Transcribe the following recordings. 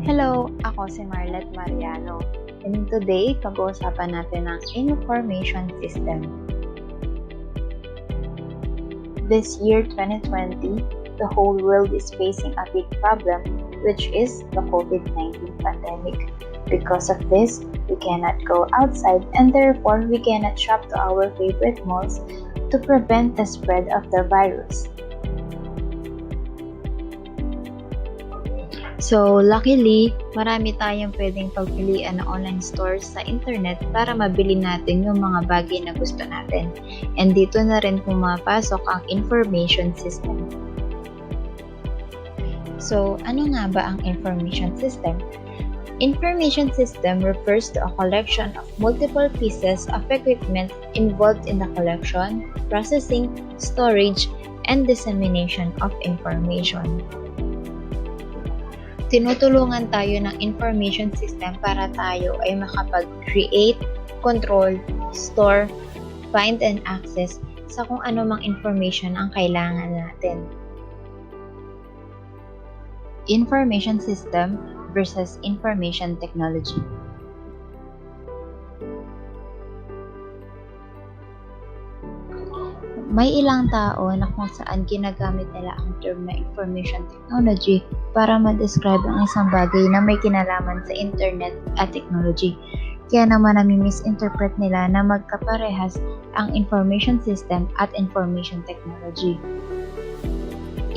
Hello, ako si Marlet Mariano. And today, pag-uusapan natin ang information system. This year, 2020, the whole world is facing a big problem, which is the COVID-19 pandemic. Because of this, we cannot go outside and therefore we cannot shop to our favorite malls to prevent the spread of the virus. So, luckily, marami tayong pwedeng pagpilian na online stores sa internet para mabili natin yung mga bagay na gusto natin. And dito na rin pumapasok ang information system. So, ano nga ba ang information system? Information system refers to a collection of multiple pieces of equipment involved in the collection, processing, storage, and dissemination of information. Tinutulungan tayo ng information system para tayo ay makapag-create, control, store, find and access sa kung ano mang information ang kailangan natin. Information system versus information technology. May ilang tao na kung saan ginagamit nila ang term na information technology para ma-describe ang isang bagay na may kinalaman sa internet at technology. Kaya naman nami-misinterpret nila na magkaparehas ang information system at information technology.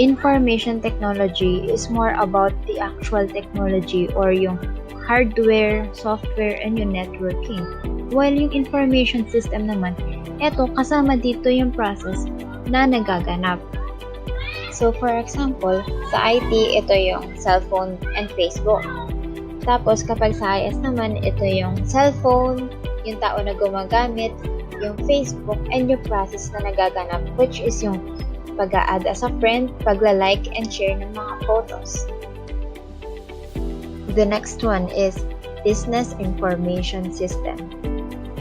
Information technology is more about the actual technology or yung hardware, software, and yung networking. While yung information system naman, eto kasama dito yung process na nagaganap. So for example, sa IT, ito yung cellphone and Facebook. Tapos kapag sa IS naman, ito yung cellphone, yung tao na gumagamit, yung Facebook, and yung process na nagaganap, which is yung pag-a-add as a friend, pagla-like and share ng mga photos. The next one is Business Information System.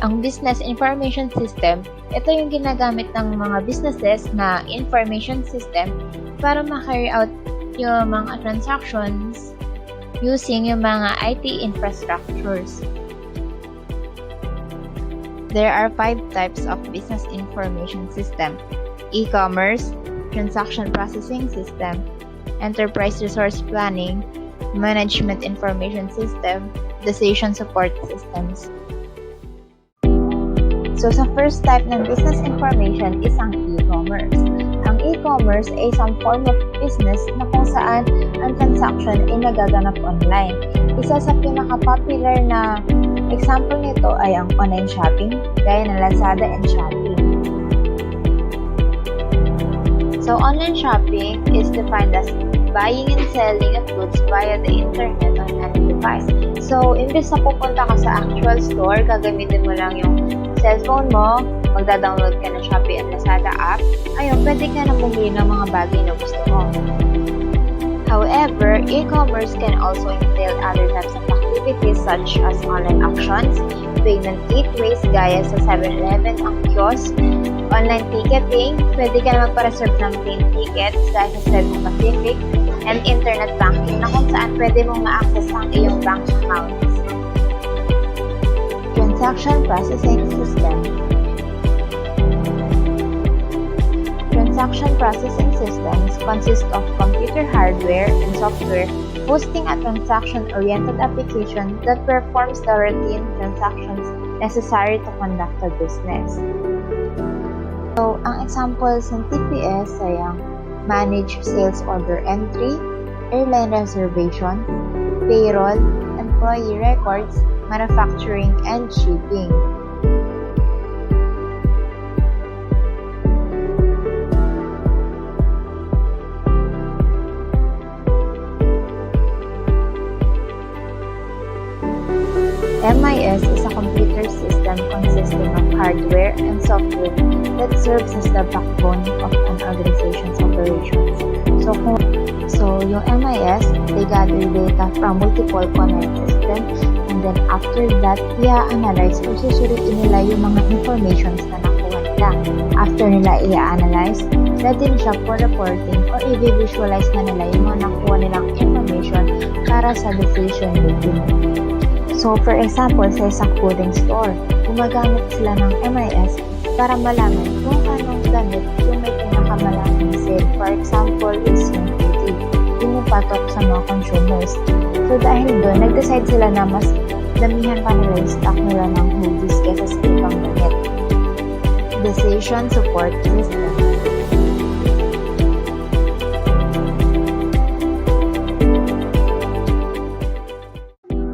Ang Business Information System, ito yung ginagamit ng mga businesses na information system para ma-carry out yung mga transactions using yung mga IT infrastructures. There are 5 types of Business Information System: e-commerce, transaction processing system, enterprise resource planning, management information system, decision support systems. So, sa first type ng business information is ang e-commerce. Ang e-commerce ay isang form of business na kung saan ang transaction ay nagaganap online. Isa sa pinaka-popular na example nito ay ang online shopping, gaya ng Lazada and Shopee. So, online shopping is defined as buying and selling of goods via the internet on any device. So, imbes na pupunta ka sa actual store, gagamitin mo lang yung cellphone mo, magda-download ka ng Shopee and Lazada app, ayun, pwede ka na bumili ng mga bagay na gusto mo. However, e-commerce can also entail other types of activities such as online auctions, payment gateways gaya sa 7-Eleven ang kiosk, online ticketing, pwede ka na magpa-reserve ng plane tickets dahil sa Cebu Pacific, and internet banking na kung saan pwede mong ma-access ang iyong bank accounts. Transaction Processing System. Transaction processing systems consist of computer hardware and software hosting a transaction-oriented application that performs the routine transactions necessary to conduct a business. So, ang examples ng TPS ay ang manage sales order entry, airline reservation, payroll, employee records, manufacturing, and shipping. MIS is a computer system consisting of hardware and software that serves as the backbone of an organization's operations. So yung MIS, they gather data from multiple connected systems, and then after that, i-analyze o susulitin nila yung mga informations na nakuha nila. data. After nila i-analyze, ready na siya for reporting or i-visualize na nila yung mga nakuha nilang information para sa decision making. So, for example, sa isang clothing store, gumagamit sila ng MIS para malaman kung anong damit yung may pinakamalamang sale. For example, is yung beauty. Yung patok sa mga consumers. So, dahil doon, nag-decide sila na mas damihan pa nila yung stock nila ng hoodies kesa sa ibang damit. Decision Support System.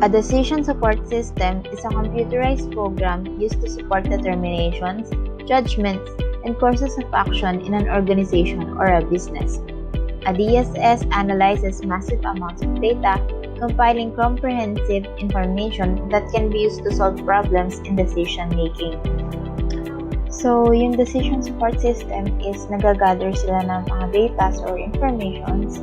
A decision support system is a computerized program used to support determinations, judgments, and courses of action in an organization or a business. A DSS analyzes massive amounts of data, compiling comprehensive information that can be used to solve problems in decision making. So, yung decision support system is nagagather sila ng mga data or informations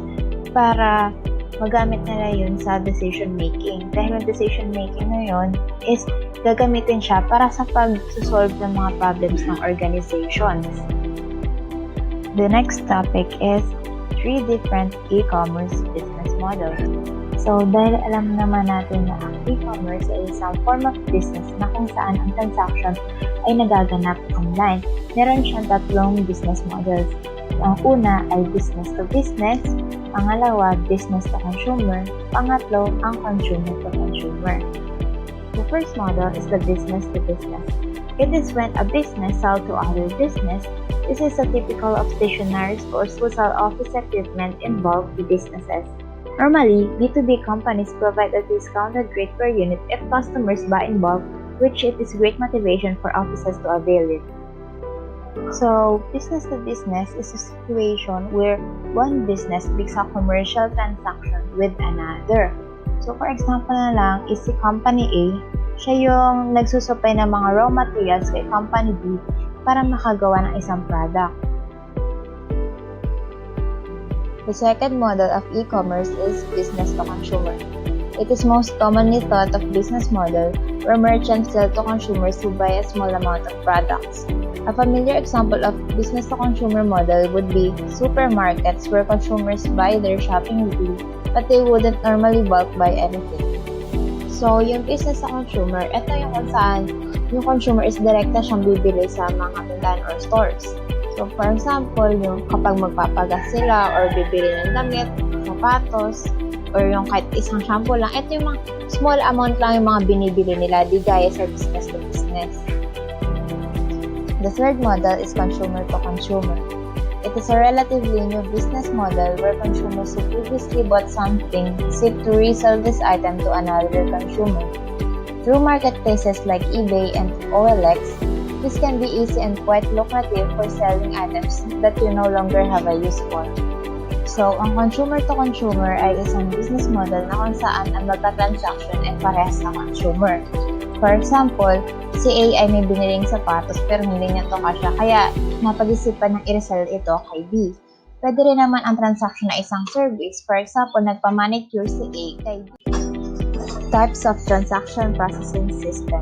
para magamit nila yun sa decision making. Dahil yung decision making na yun is gagamitin siya para sa pag-solve ng mga problems ng organizations. The next topic is 3 different e-commerce business models. So, dahil alam naman natin na ang e-commerce ay isang form of business na kung saan ang transactions ay nagaganap online, meron siyang 3 business models. Ang una ay business to business, pangalawa, business to consumer, pangatlo, ang consumer to consumer. The first model is the business to business. It is when a business sells to other business. This is a typical of stationery or social office equipment in bulk businesses. Normally, B2B companies provide a discounted rate per unit if customers buy in bulk, which it is great motivation for offices to avail it. So, business to business is a situation where one business makes a commercial transaction with another. So, for example na lang, is si Company A, siya yung nagsusupply ng mga raw materials kay Company B para makagawa ng isang product. The second model of e-commerce is business to consumer. It is most commonly thought of business model where merchants sell to consumers who buy a small amount of products. A familiar example of business-to-consumer model would be supermarkets where consumers buy their shopping weekly but they wouldn't normally bulk buy anything. So, yung business-to-consumer, ito yung kung saan yung consumer is direkta siyang bibili sa mga tindahan or stores. So, for example, yung kapag magpapagas sila or bibili ng damit, sapatos, or yung kahit isang shampoo lang, ito yung mga small amount lang yung mga binibili nila, di gaya sa business-to-business. The third model is consumer to consumer. It is a relatively new business model where consumers who previously bought something seek to resell this item to another consumer. Through marketplaces like eBay and OLX, this can be easy and quite lucrative for selling items that you no longer have a use for. So, ang consumer to consumer ay isang business model na kung saan ang magka-transaction ay parehas na consumer. For example, si A ay may biniling sapatos pero hindi niya ito kasya kaya napag-isipan ng i-resell ito kay B. Pwede rin naman ang transaction na isang service. For example, nagpa-manicure si A kay B. Types of transaction processing system.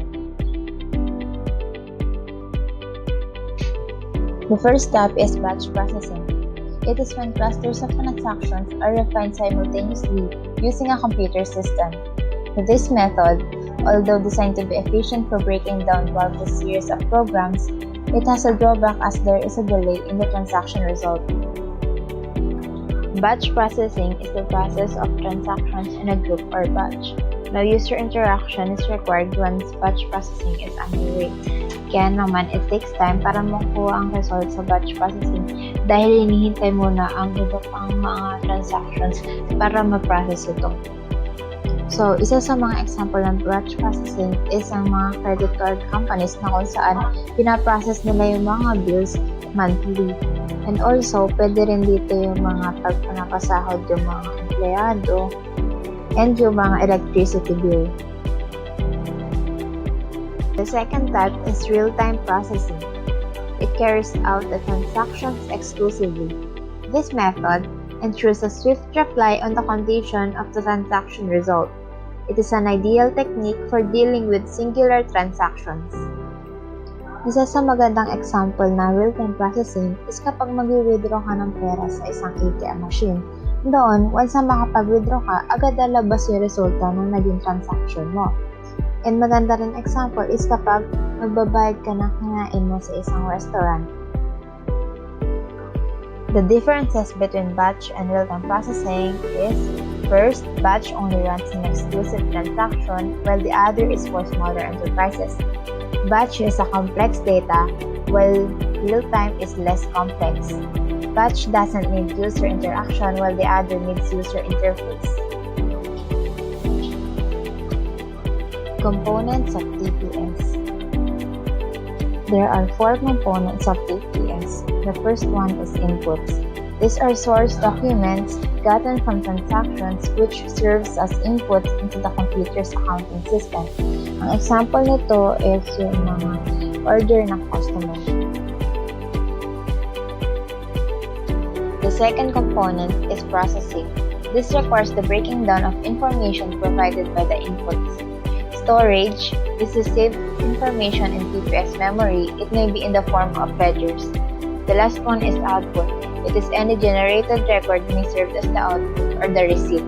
The first step is batch processing. It is when clusters of transactions are refined simultaneously using a computer system. This method, although designed to be efficient for breaking down bulk series of programs, it has a drawback as there is a delay in the transaction result. Batch processing is the process of transactions in a group or batch. No user interaction is required once batch processing is underway. Kaya naman, it takes time para makuha ang result sa batch processing dahil hinihintay muna ang iba pang mga transactions para ma-process ito. So, isa sa mga example ng batch processing is ang mga credit card companies na kung saan pinaprocess nila yung mga bills monthly. And also, pwede rin dito yung mga pagpanapasahod yung mga empleyado and yung mga electricity bill. The second type is real-time processing. It carries out the transactions exclusively. This method ensures a swift reply on the condition of the transaction result. It is an ideal technique for dealing with singular transactions. Isa sa magandang example na real-time processing is kapag mag-withdraw ka ng pera sa isang ATM machine. Doon, once na makapag-withdraw ka, agad lalabas yung resulta ng naging transaction mo. And maganda rin example is kapag magbabayad ka ng kinain mo sa isang restaurant. The differences between batch and real-time processing is, first, batch only runs an exclusive transaction while the other is for smaller enterprises. Batch is a complex data while real-time is less complex. Batch doesn't need user interaction while the other needs user interface. Components of TPS. There are 4 components of TPS. The first one is inputs. These are source documents gotten from transactions which serves as inputs into the computer's accounting system. Ang example nito is yung mga order ng customer. The second component is processing. This requires the breaking down of information provided by the inputs. Storage. This is saved information in TPS memory. It may be in the form of ledgers. The last one is output. It is any generated record may serve as the output or the receipt.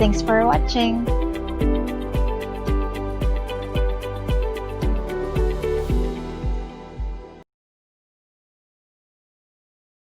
Thanks for watching.